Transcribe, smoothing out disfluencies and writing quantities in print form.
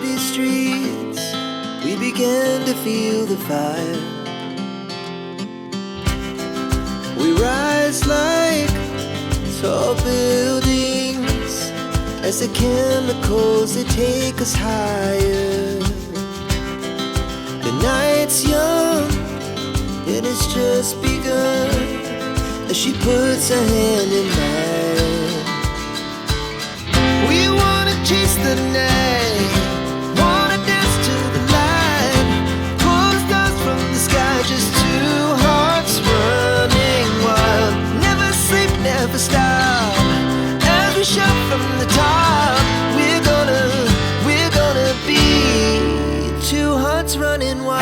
city streets, we began to feel the fire. We rise like tall buildings as the chemicals, they take us higher. The night's young, it has just begun, as she puts her hand in mine. We wanna chase the night, wanna dance to the light, pull the stars from the sky, just two hearts running wild. Never sleep, never stop, as we shout from the top. We're gonna be two hearts running wild.